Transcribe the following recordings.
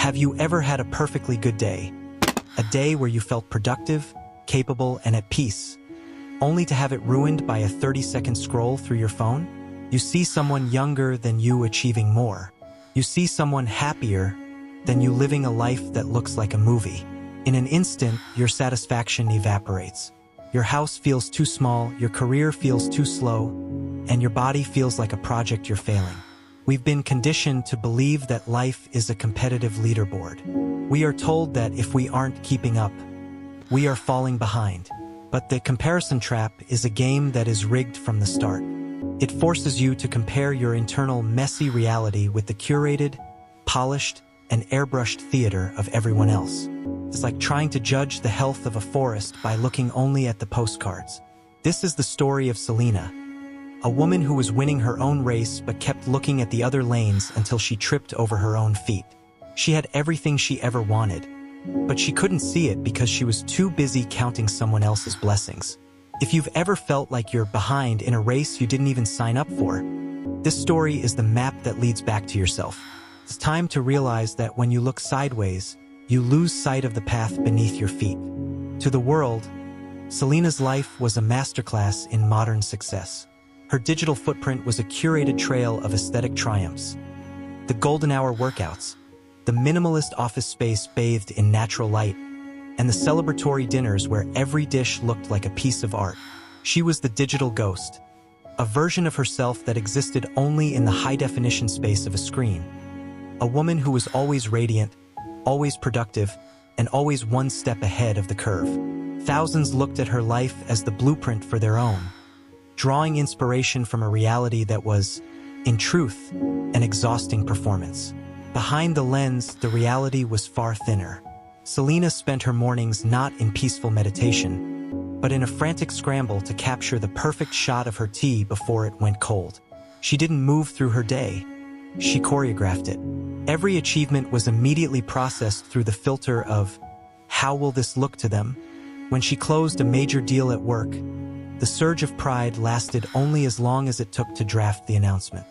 Have you ever had a perfectly good day? A day where you felt productive, capable, and at peace, only to have it ruined by a 30-second scroll through your phone? You see someone younger than you achieving more. You see someone happier than you living a life that looks like a movie. In an instant, your satisfaction evaporates. Your house feels too small, your career feels too slow, and your body feels like a project you're failing. We've been conditioned to believe that life is a competitive leaderboard. We are told that if we aren't keeping up, we are falling behind. But the comparison trap is a game that is rigged from the start. It forces you to compare your internal messy reality with the curated, polished, and airbrushed theater of everyone else. It's like trying to judge the health of a forest by looking only at the postcards. This is the story of Selena, a woman who was winning her own race but kept looking at the other lanes until she tripped over her own feet. She had everything she ever wanted, but she couldn't see it because she was too busy counting someone else's blessings. If you've ever felt like you're behind in a race you didn't even sign up for, this story is the map that leads back to yourself. It's time to realize that when you look sideways, you lose sight of the path beneath your feet. To the world, Selena's life was a masterclass in modern success. Her digital footprint was a curated trail of aesthetic triumphs. The golden hour workouts, the minimalist office space bathed in natural light, and the celebratory dinners where every dish looked like a piece of art. She was the digital ghost, a version of herself that existed only in the high-definition space of a screen. A woman who was always radiant, always productive, and always one step ahead of the curve. Thousands looked at her life as the blueprint for their own, drawing inspiration from a reality that was, in truth, an exhausting performance. Behind the lens, the reality was far thinner. Selena spent her mornings not in peaceful meditation, but in a frantic scramble to capture the perfect shot of her tea before it went cold. She didn't move through her day, she choreographed it. Every achievement was immediately processed through the filter of, how will this look to them? When she closed a major deal at work, the surge of pride lasted only as long as it took to draft the announcement.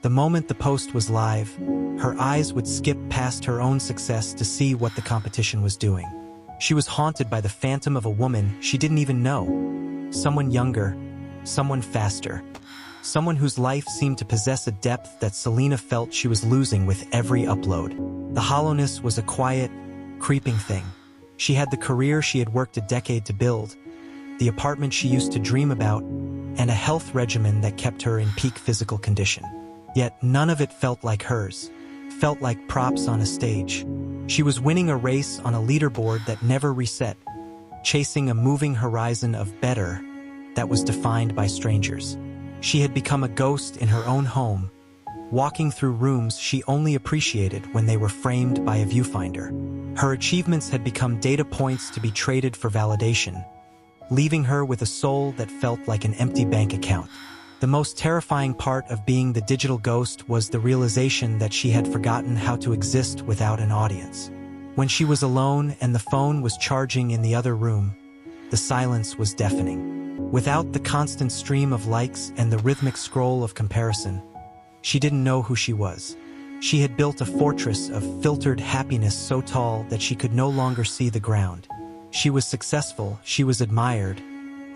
The moment the post was live, her eyes would skip past her own success to see what the competition was doing. She was haunted by the phantom of a woman she didn't even know. Someone younger, someone faster, someone whose life seemed to possess a depth that Selena felt she was losing with every upload. The hollowness was a quiet, creeping thing. She had the career she had worked a decade to build, the apartment she used to dream about, and a health regimen that kept her in peak physical condition. Yet none of it felt like hers, felt like props on a stage. She was winning a race on a leaderboard that never reset, chasing a moving horizon of better that was defined by strangers. She had become a ghost in her own home, walking through rooms she only appreciated when they were framed by a viewfinder. Her achievements had become data points to be traded for validation, leaving her with a soul that felt like an empty bank account. The most terrifying part of being the digital ghost was the realization that she had forgotten how to exist without an audience. When she was alone and the phone was charging in the other room, the silence was deafening. Without the constant stream of likes and the rhythmic scroll of comparison, she didn't know who she was. She had built a fortress of filtered happiness so tall that she could no longer see the ground. She was successful, she was admired,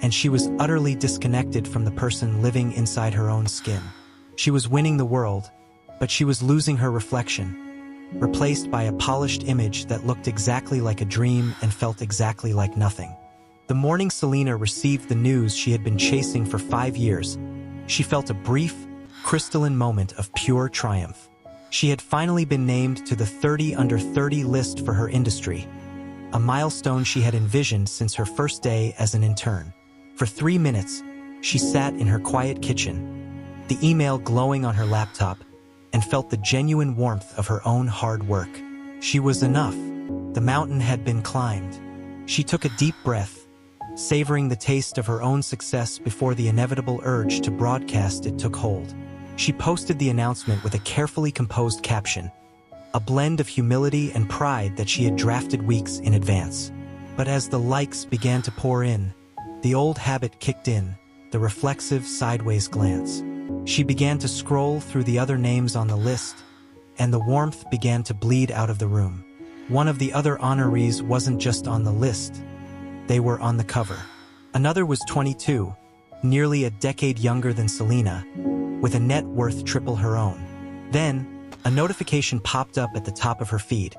and she was utterly disconnected from the person living inside her own skin. She was winning the world, but she was losing her reflection, replaced by a polished image that looked exactly like a dream and felt exactly like nothing. The morning Selena received the news she had been chasing for 5 years, she felt a brief, crystalline moment of pure triumph. She had finally been named to the 30 under 30 list for her industry, a milestone she had envisioned since her first day as an intern. For 3 minutes, she sat in her quiet kitchen, the email glowing on her laptop, and felt the genuine warmth of her own hard work. She was enough. The mountain had been climbed. She took a deep breath, savoring the taste of her own success before the inevitable urge to broadcast it took hold. She posted the announcement with a carefully composed caption, a blend of humility and pride that she had drafted weeks in advance. But as the likes began to pour in, the old habit kicked in, the reflexive sideways glance. She began to scroll through the other names on the list, and the warmth began to bleed out of the room. One of the other honorees wasn't just on the list. They were on the cover. Another was 22, nearly a decade younger than Selena, with a net worth triple her own. Then, a notification popped up at the top of her feed.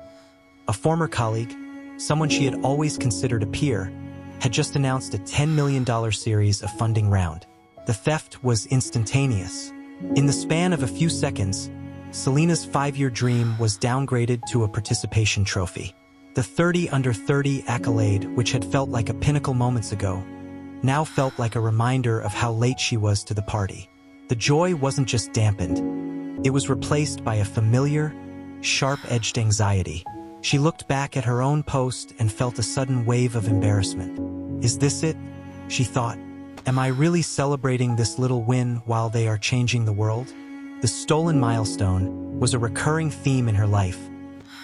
A former colleague, someone she had always considered a peer, had just announced a $10 million series of funding round. The theft was instantaneous. In the span of a few seconds, Selena's 5-year dream was downgraded to a participation trophy. The 30 under 30 accolade, which had felt like a pinnacle moments ago, now felt like a reminder of how late she was to the party. The joy wasn't just dampened. It was replaced by a familiar, sharp-edged anxiety. She looked back at her own post and felt a sudden wave of embarrassment. Is this it? She thought. Am I really celebrating this little win while they are changing the world? The stolen milestone was a recurring theme in her life,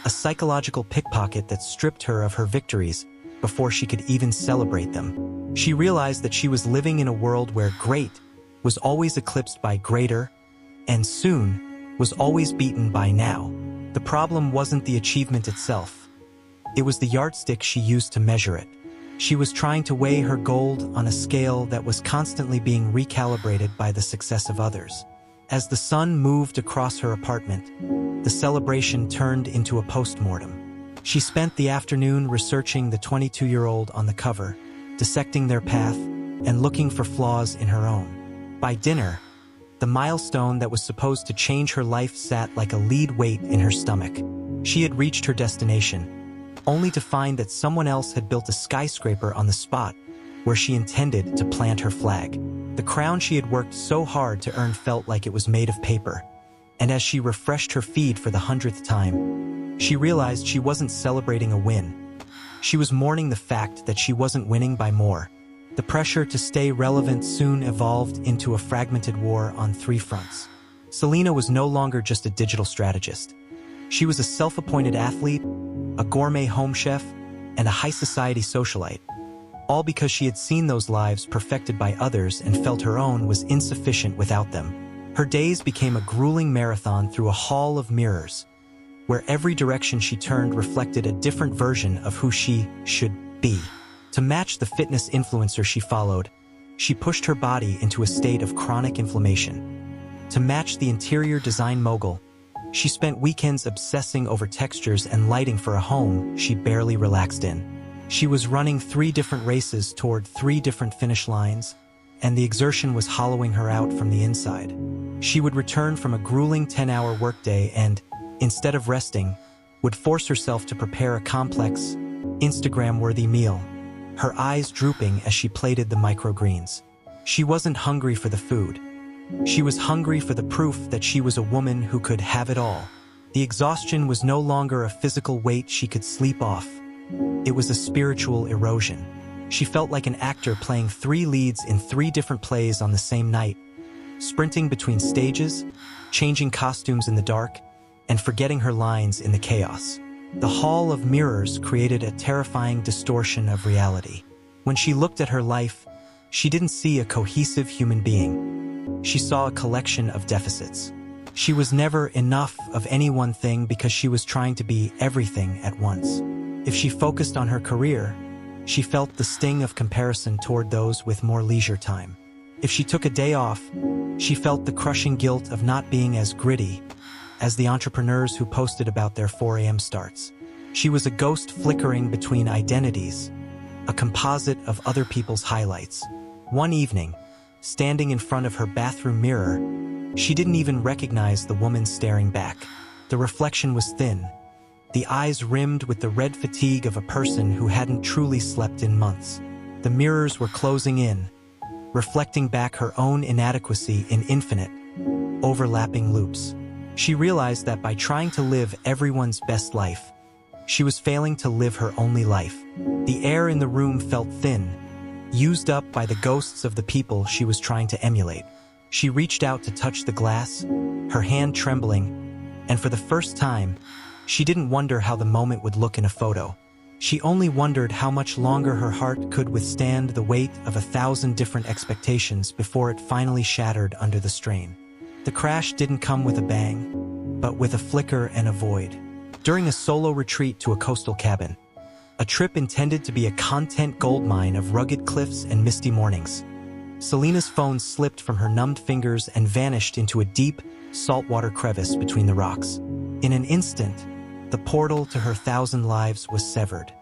a psychological pickpocket that stripped her of her victories before she could even celebrate them. She realized that she was living in a world where great was always eclipsed by greater, and soon was always beaten by now. The problem wasn't the achievement itself. It was the yardstick she used to measure it. She was trying to weigh her gold on a scale that was constantly being recalibrated by the success of others. As the sun moved across her apartment, the celebration turned into a postmortem. She spent the afternoon researching the 22-year-old on the cover, dissecting their path, and looking for flaws in her own. By dinner, the milestone that was supposed to change her life sat like a lead weight in her stomach. She had reached her destination, only to find that someone else had built a skyscraper on the spot where she intended to plant her flag. The crown she had worked so hard to earn felt like it was made of paper, and as she refreshed her feed for the 100th time, she realized she wasn't celebrating a win. She was mourning the fact that she wasn't winning by more. The pressure to stay relevant soon evolved into a fragmented war on 3 fronts. Selena was no longer just a digital strategist. She was a self-appointed athlete, a gourmet home chef, and a high society socialite, all because she had seen those lives perfected by others and felt her own was insufficient without them. Her days became a grueling marathon through a hall of mirrors, where every direction she turned reflected a different version of who she should be. To match the fitness influencer she followed, she pushed her body into a state of chronic inflammation. To match the interior design mogul, she spent weekends obsessing over textures and lighting for a home she barely relaxed in. She was running 3 different races toward 3 different finish lines, and the exertion was hollowing her out from the inside. She would return from a grueling 10-hour workday and, instead of resting, would force herself to prepare a complex, Instagram-worthy meal, her eyes drooping as she plated the microgreens. She wasn't hungry for the food. She was hungry for the proof that she was a woman who could have it all. The exhaustion was no longer a physical weight she could sleep off. It was a spiritual erosion. She felt like an actor playing 3 leads in 3 different plays on the same night, sprinting between stages, changing costumes in the dark, and forgetting her lines in the chaos. The hall of mirrors created a terrifying distortion of reality. When she looked at her life, she didn't see a cohesive human being. She saw a collection of deficits. She was never enough of any one thing because she was trying to be everything at once. If she focused on her career, she felt the sting of comparison toward those with more leisure time. If she took a day off, she felt the crushing guilt of not being as gritty as the entrepreneurs who posted about their 4 a.m. starts. She was a ghost flickering between identities, a composite of other people's highlights. One evening, standing in front of her bathroom mirror, she didn't even recognize the woman staring back. The reflection was thin, the eyes rimmed with the red fatigue of a person who hadn't truly slept in months. The mirrors were closing in, reflecting back her own inadequacy in infinite, overlapping loops. She realized that by trying to live everyone's best life, she was failing to live her only life. The air in the room felt thin, used up by the ghosts of the people she was trying to emulate. She reached out to touch the glass, her hand trembling, and for the first time, she didn't wonder how the moment would look in a photo. She only wondered how much longer her heart could withstand the weight of 1,000 different expectations before it finally shattered under the strain. The crash didn't come with a bang. but with a flicker and a void. During a solo retreat to a coastal cabin, a trip intended to be a content goldmine of rugged cliffs and misty mornings, Selena's phone slipped from her numbed fingers and vanished into a deep, saltwater crevice between the rocks. In an instant, the portal to her 1,000 lives was severed.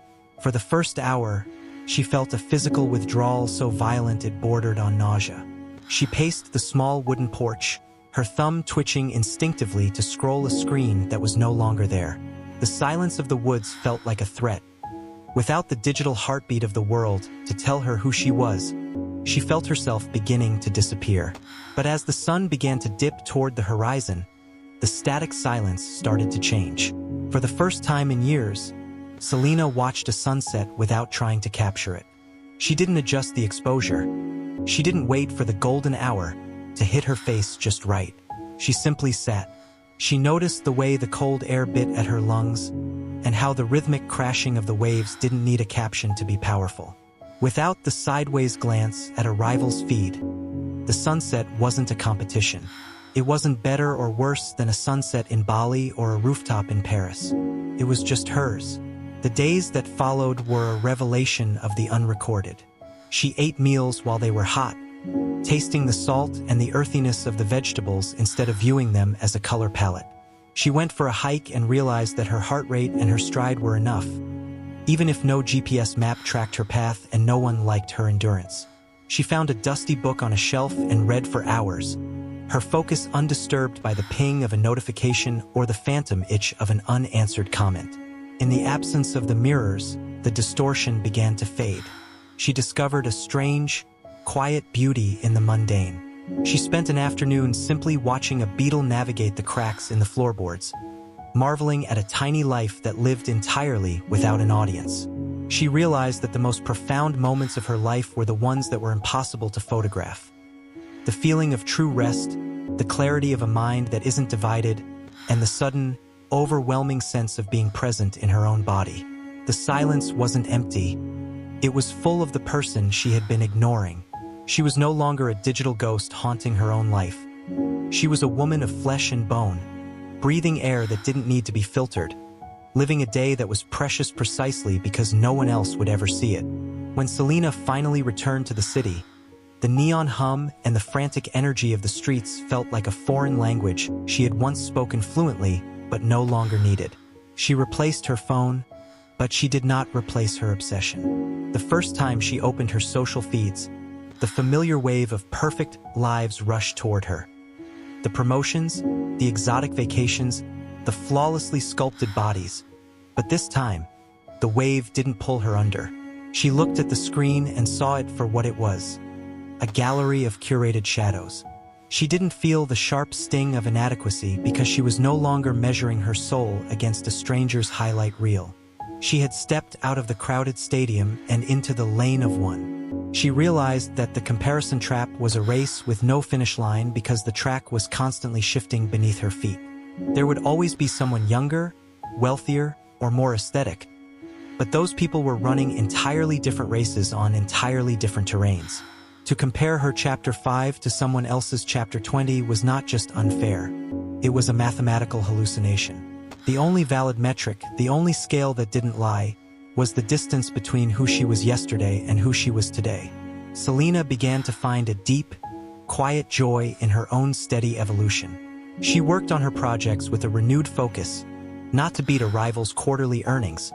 For the first hour, she felt a physical withdrawal so violent it bordered on nausea. She paced the small wooden porch, her thumb twitching instinctively to scroll a screen that was no longer there. The silence of the woods felt like a threat. Without the digital heartbeat of the world to tell her who she was, she felt herself beginning to disappear. But as the sun began to dip toward the horizon, the static silence started to change. For the first time in years, Selena watched a sunset without trying to capture it. She didn't adjust the exposure. She didn't wait for the golden hour to hit her face just right. She simply sat. She noticed the way the cold air bit at her lungs, and how the rhythmic crashing of the waves didn't need a caption to be powerful. Without the sideways glance at a rival's feed, the sunset wasn't a competition. It wasn't better or worse than a sunset in Bali or a rooftop in Paris. It was just hers. The days that followed were a revelation of the unrecorded. She ate meals while they were hot, tasting the salt and the earthiness of the vegetables instead of viewing them as a color palette. She went for a hike and realized that her heart rate and her stride were enough, even if no GPS map tracked her path and no one liked her endurance. She found a dusty book on a shelf and read for hours, her focus undisturbed by the ping of a notification or the phantom itch of an unanswered comment. In the absence of the mirrors, the distortion began to fade. She discovered a strange, quiet beauty in the mundane. She spent an afternoon simply watching a beetle navigate the cracks in the floorboards, marveling at a tiny life that lived entirely without an audience. She realized that the most profound moments of her life were the ones that were impossible to photograph. The feeling of true rest, the clarity of a mind that isn't divided, and the sudden, overwhelming sense of being present in her own body. The silence wasn't empty. It was full of the person she had been ignoring. She was no longer a digital ghost haunting her own life. She was a woman of flesh and bone, breathing air that didn't need to be filtered, living a day that was precious precisely because no one else would ever see it. When Selena finally returned to the city, the neon hum and the frantic energy of the streets felt like a foreign language she had once spoken fluently but no longer needed. She replaced her phone, but she did not replace her obsession. The first time she opened her social feeds, the familiar wave of perfect lives rushed toward her. The promotions, the exotic vacations, the flawlessly sculpted bodies. But this time, the wave didn't pull her under. She looked at the screen and saw it for what it was, a gallery of curated shadows. She didn't feel the sharp sting of inadequacy because she was no longer measuring her soul against a stranger's highlight reel. She had stepped out of the crowded stadium and into the lane of one. She realized that the comparison trap was a race with no finish line because the track was constantly shifting beneath her feet. There would always be someone younger, wealthier, or more aesthetic, but those people were running entirely different races on entirely different terrains. To compare her Chapter 5 to someone else's Chapter 20 was not just unfair. It was a mathematical hallucination. The only valid metric, the only scale that didn't lie, was the distance between who she was yesterday and who she was today. Selena began to find a deep, quiet joy in her own steady evolution. She worked on her projects with a renewed focus, not to beat a rival's quarterly earnings,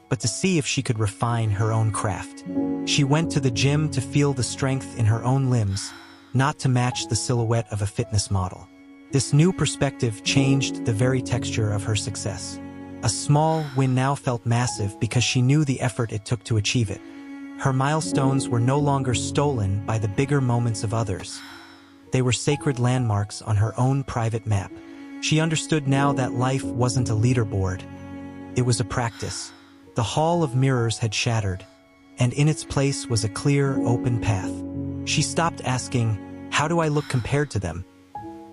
but to see if she could refine her own craft. She went to the gym to feel the strength in her own limbs, not to match the silhouette of a fitness model. This new perspective changed the very texture of her success. A small win now felt massive because she knew the effort it took to achieve it. Her milestones were no longer stolen by the bigger moments of others. They were sacred landmarks on her own private map. She understood now that life wasn't a leaderboard. It was a practice. The hall of mirrors had shattered, and in its place was a clear, open path. She stopped asking, "How do I look compared to them?"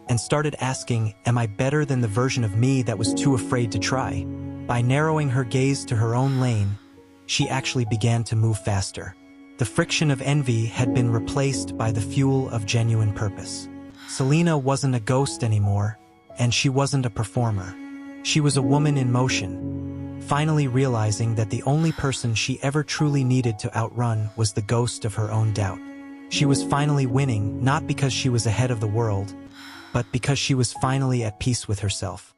and started asking, "Am I better than the version of me that was too afraid to try?" By narrowing her gaze to her own lane, she actually began to move faster. The friction of envy had been replaced by the fuel of genuine purpose. Selena wasn't a ghost anymore, And she wasn't a performer. She was a woman in motion, finally realizing that the only person she ever truly needed to outrun was the ghost of her own doubt. She was finally winning, not because she was ahead of the world, but because she was finally at peace with herself.